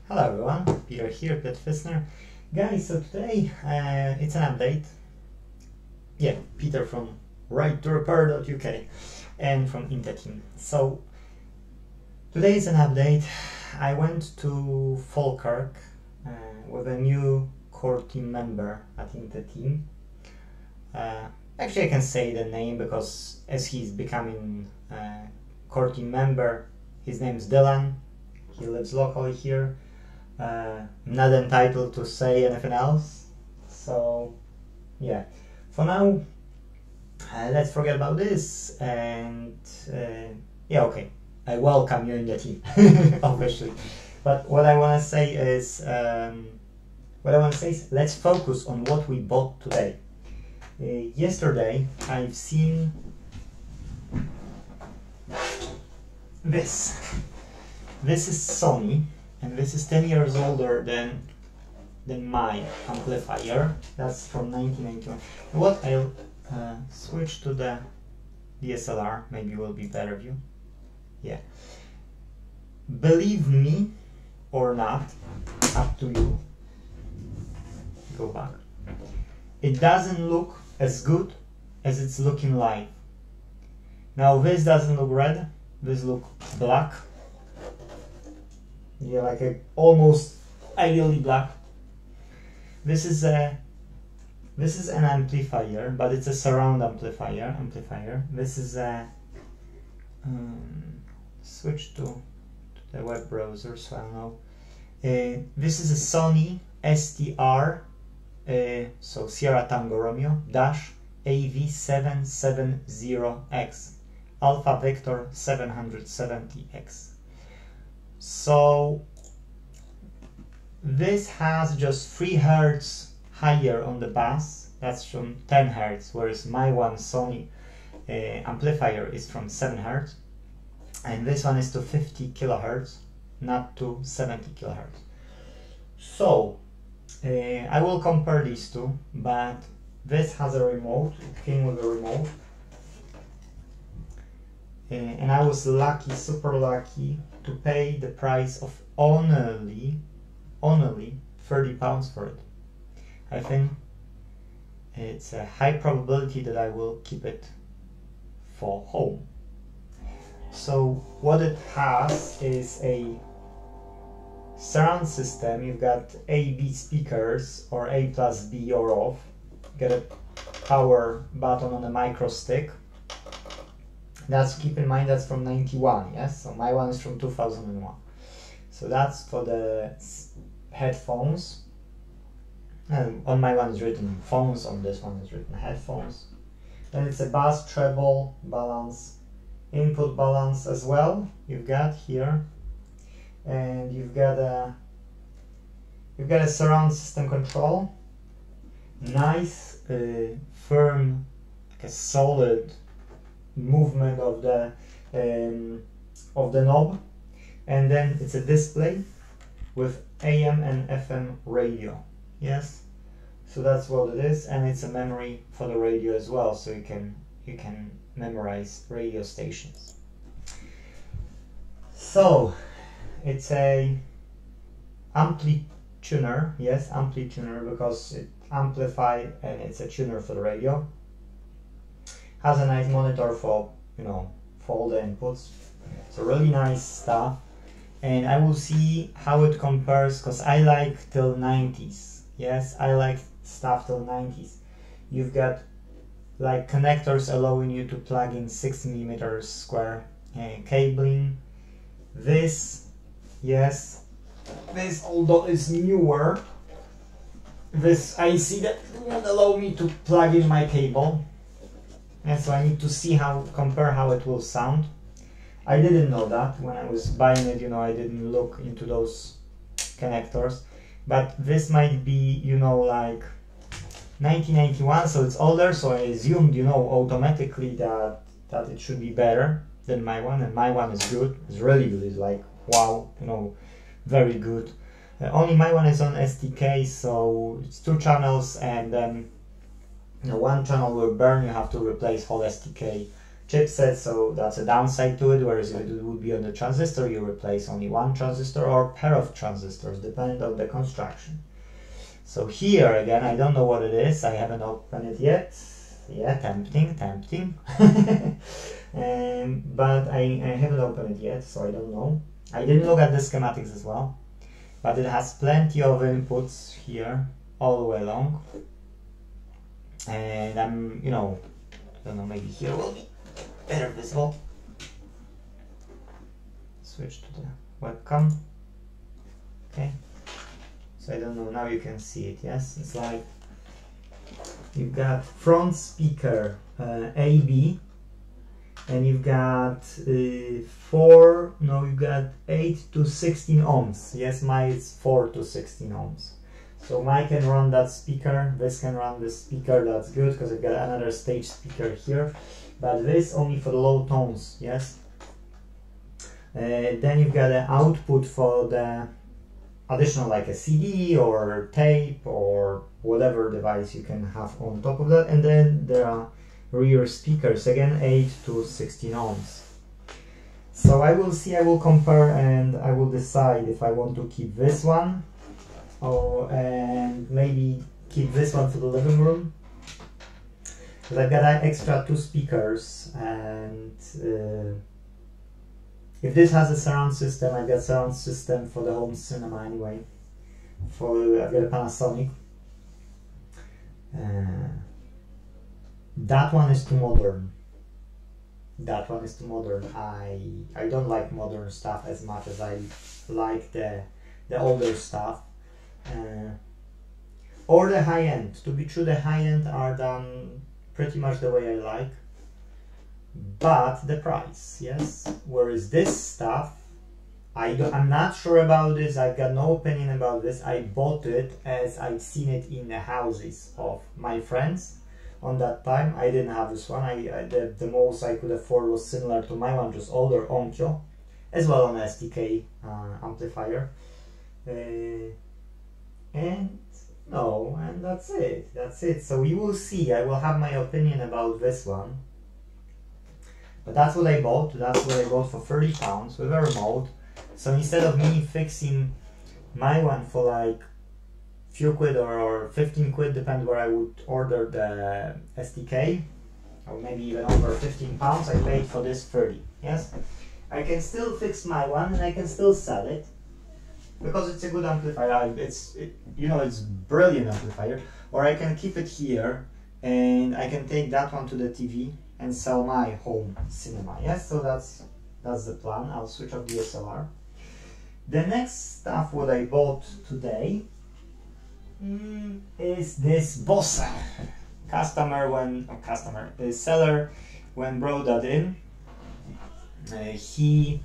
Hello everyone, Peter here, Piotr Fisner. Guys, so today it's an update. Yeah, Peter from right2repair.uk and from Inte.Team. So today is an update. I went to Falkirk with a new core team member at Inte.Team. Actually, I can say the name because as he's becoming a core team member, his name is Dylan. He lives locally here. I'm not entitled to say anything else, so yeah, for now let's forget about this and yeah, okay, I welcome you in the team obviously, but what I want to say is let's focus on what we bought today. Yesterday I've seen this is Sony. And this is 10 years older than my amplifier. That's from 1991. What I'll switch to the DSLR, maybe will be better view. Yeah. Believe me or not, up to you. Go back. It doesn't look as good as it's looking live. Now this doesn't look red, this looks black. Yeah, like a almost ideally black. This is an amplifier, but it's a surround amplifier. This is a switch to the web browser, so I don't know. This is a Sony STR, so Sierra Tango Romeo dash AV770X Alpha Vector 770X. So this has just 3 Hz higher on the bass. That's from 10 Hz, whereas my one Sony amplifier is from 7 Hz, and this one is to 50 kHz, not to 70 kHz. So I will compare these two, but this has a remote. It came with a remote. And I was lucky, super lucky, to pay the price of only £30 for it. I think it's a high probability that I will keep it for home. So what it has is a surround system. You've got A/B speakers, or A plus B or off. You get a power button on a micro stick. That's, keep in mind, that's from 91, yes? So my one is from 2001. So that's for the headphones. And on my one is written phones, on this one is written headphones. Then it's a bass treble balance, input balance as well. You've got here, and you've got a surround system control. Nice, firm, like a solid movement of the knob, and then it's a display with AM and FM radio. Yes, so that's what it is, and it's a memory for the radio as well, so you can memorize radio stations. So it's a ampli tuner, yes, ampli tuner, because it amplified and it's a tuner for the radio. Has a nice monitor for, for all the inputs. So really nice stuff. And I will see how it compares, because I like till 90s. Yes, I like stuff till 90s. You've got like connectors allowing you to plug in 6mm square cabling. This, yes, this, although it's newer, this I see that it won't allow me to plug in my cable. And so I need to see compare how it will sound. I didn't know that when I was buying it, I didn't look into those connectors. But this might be, like 1991, so it's older, so I assumed, automatically that it should be better than my one, and my one is good. It's really good. It's like, wow, very good. Only my one is on SDK, so it's 2 channels, and then one channel will burn. You have to replace whole SDK chipset, so that's a downside to it, whereas if it would be on the transistor, you replace only one transistor or pair of transistors, depending on the construction. So here again, I don't know what it is, I haven't opened it yet. Yeah, tempting. But I haven't opened it yet, so I don't know. I didn't look at the schematics as well, but it has plenty of inputs here all the way along. And I'm, I don't know, maybe here will be better visible. Switch to the webcam. Okay. So I don't know, now you can see it, yes? It's like you've got front speaker AB, and you've got you've got 8 to 16 ohms. Yes, mine is 4 to 16 ohms. So mine can run that speaker, this can run this speaker, that's good because I've got another stage speaker here. But this only for the low tones, yes? Then you've got an output for the additional, like a CD or tape or whatever device you can have on top of that. And then there are rear speakers, again 8 to 16 ohms. So I will see, I will compare, and I will decide if I want to keep this one and maybe keep this one for the living room. Because I've got extra 2 speakers, and if this has a surround system, I've got surround system for the home cinema anyway. I've got a Panasonic. That one is too modern. That one is too modern. I don't like modern stuff as much as I like the older stuff. Or the high end. To be true, the high end are done pretty much the way I like. But the price, yes. Whereas this stuff, I'm not sure about this. I've got no opinion about this. I bought it as I've seen it in the houses of my friends. On that time, I didn't have this one. The most I could afford was similar to my one, just older Onkyo, as well on an SDK amplifier. And that's it. That's it. So you will see. I will have my opinion about this one. But that's what I bought. That's what I bought for £30 with a remote. So instead of me fixing my one for like few quid or 15 quid, depends where I would order the SDK, or maybe even over £15, I paid for this 30. Yes, I can still fix my one and I can still sell it because it's a good amplifier. It's brilliant amplifier. Or I can keep it here and I can take that one to the TV and sell my home cinema. Yes, so that's the plan. I'll switch off the SLR. The next stuff what I bought today is this Bose. Seller when brought that in, he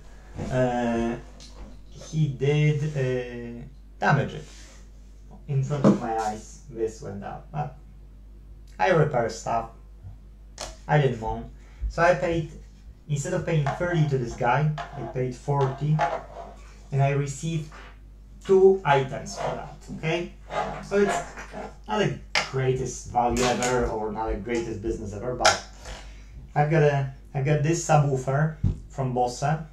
did damage it in front of my eyes. This went out, but I repair stuff. I didn't moan, so I paid, instead of paying 30 to this guy, I paid 40, and I received 2 items for that. Okay, so it's not the greatest value ever or not the greatest business ever, but I've got this subwoofer from Bose. Now,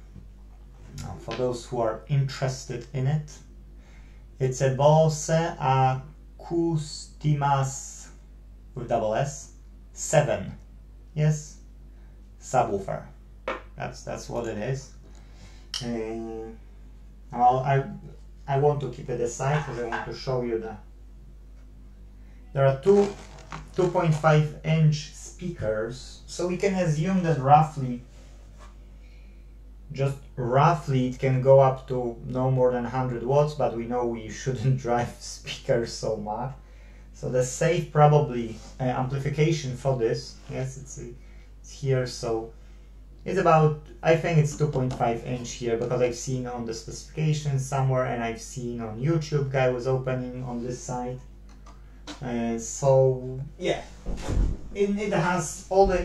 for those who are interested in it, it's a Bose Acoustimas with double S 7. Yes, subwoofer. That's what it is. Well, I want to keep it aside because I want to show you there are 2 2.5-inch speakers, so we can assume that roughly it can go up to no more than 100 watts, but we know we shouldn't drive speakers so much. So the safe probably amplification for this, yes, it's here, so it's about, I think it's 2.5-inch here, because I've seen on the specifications somewhere, and I've seen on YouTube guy was opening on this side. So yeah, it has all the,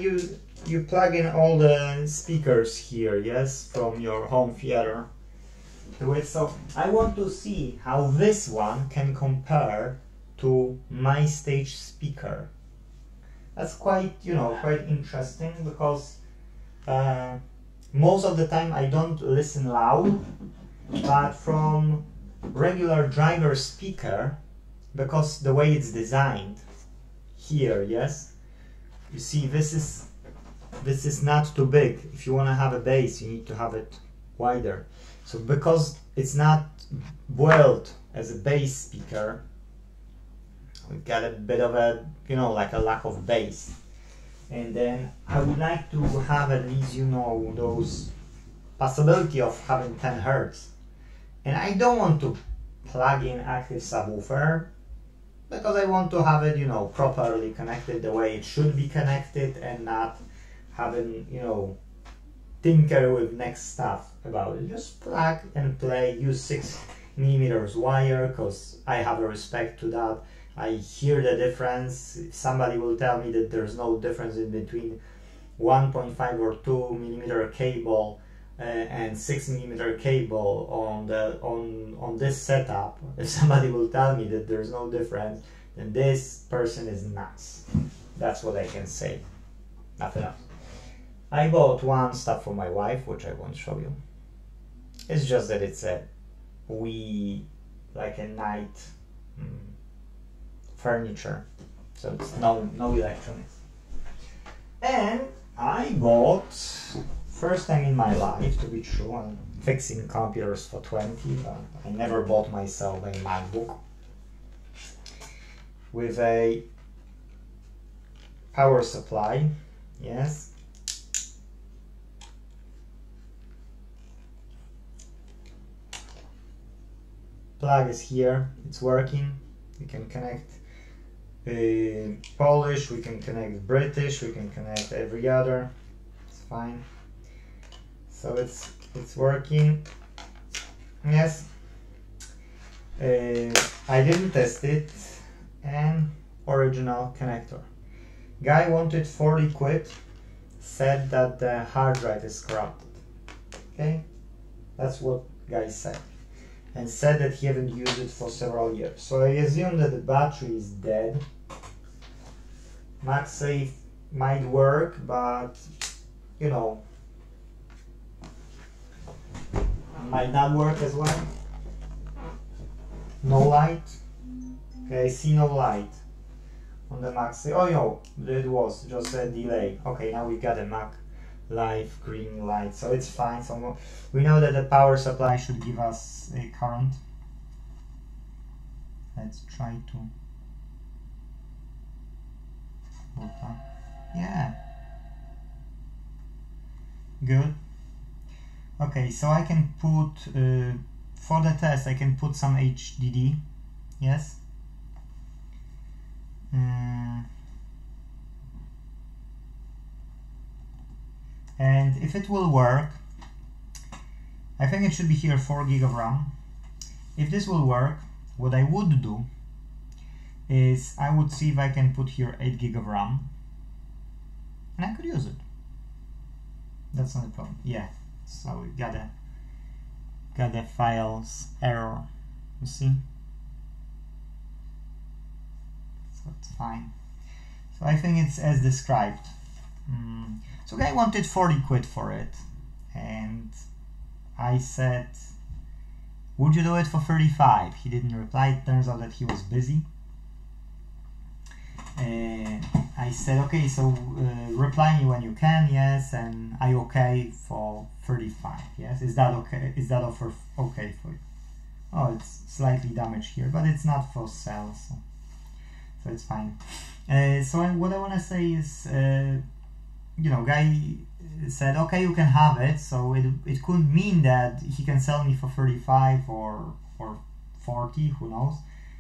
you plug in all the speakers here, yes, from your home theater to it. So I want to see how this one can compare to my stage speaker. That's quite, quite interesting, because most of the time I don't listen loud, but from regular driver speaker, because the way it's designed here, yes, you see this is not too big. If you want to have a bass, you need to have it wider. So because it's not built as a bass speaker, we've got a bit of a, like a lack of bass. And then I would like to have at least, those possibility of having 10 Hertz. And I don't want to plug in active subwoofer, because I want to have it, properly connected the way it should be connected, and not having, tinker with next stuff about it. Just plug and play, use 6mm wire, because I have a respect to that. I hear the difference. If somebody will tell me that there's no difference in between 1.5 or 2mm cable and 6mm cable on this setup, if somebody will tell me that there's no difference, then this person is nuts. That's what I can say. Nothing else. I bought one stuff for my wife, which I won't show you. It's just that it's a like a night furniture, so it's no electronics. And I bought, first time in my life, to be true, I'm fixing computers for 20, but I never bought myself a MacBook with a power supply. Yes, plug is here, it's working. We can connect Polish, we can connect British, we can connect every other. It's fine. So it's working. Yes. I didn't test it. And original connector. Guy wanted 40 quid. Said that the hard drive is corrupted. Okay, that's what guy said. And said that he haven't used it for several years. So I assume that the battery is dead. MagSafe might work, but might not work as well. No light. Okay, I see no light on the MagSafe. Oh no, it was just a delay. Okay, now we got a Mag Live green light, so it's fine. So we know that the power supply should give us a current. Let's try to hook up. Yeah, good. Okay, so I can put for the test I can put some HDD. Yes. And if it will work, I think it should be here 4 GB of RAM. If this will work, what I would do is I would see if I can put here 8 GB of RAM, and I could use it. That's not a problem. Yeah, so we got a files error. You see? So it's fine. So I think it's as described. So guy wanted 40 quid for it, and I said, would you do it for 35? He didn't reply. It turns out that he was busy. I said, okay, so reply me when you can, yes, and I okay for 35, yes? Is that okay? Is that offer okay for you? Oh, it's slightly damaged here, but it's not for sale, so it's fine. What I want to say is, guy said, okay, you can have it, so it could mean that he can sell me for 35 or 40, who knows.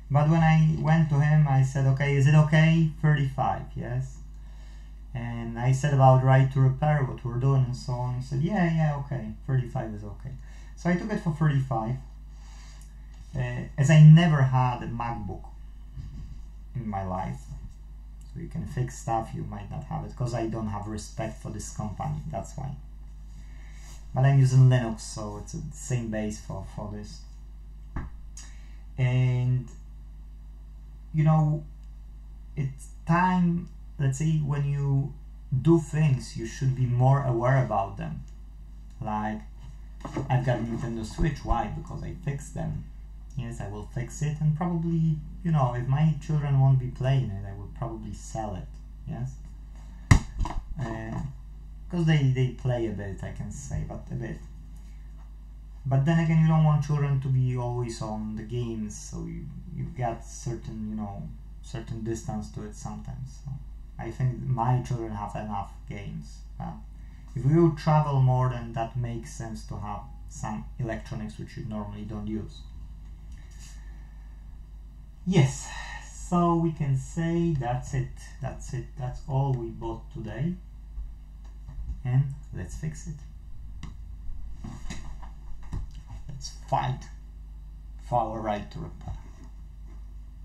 But when I went to him, I said, okay, is it okay? 35, yes. And I said about right to repair, what we're doing, and so on. He said, yeah, okay, 35 is okay. So I took it for 35. As I never had a MacBook in my life, so you can fix stuff, you might not have it, because I don't have respect for this company, that's why. But I'm using Linux, so it's the same base for this. And it's time, let's say, when you do things, you should be more aware about them. Like, I've got a Nintendo Switch. Why? Because I fixed them. Yes, I will fix it, and probably, you know, if my children won't be playing it, I will probably sell it. Yes, because they play a bit, I can say, but a bit. But then again, you don't want children to be always on the games, so you've got certain, you know, certain distance to it sometimes. So I think my children have enough games. If we will travel more, then that makes sense to have some electronics which you normally don't use. Yes, so we can say that's it. That's all we bought today. And let's fix it. Let's fight for our right to repair.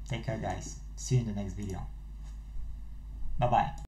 Take care, guys. See you in the next video. Bye bye.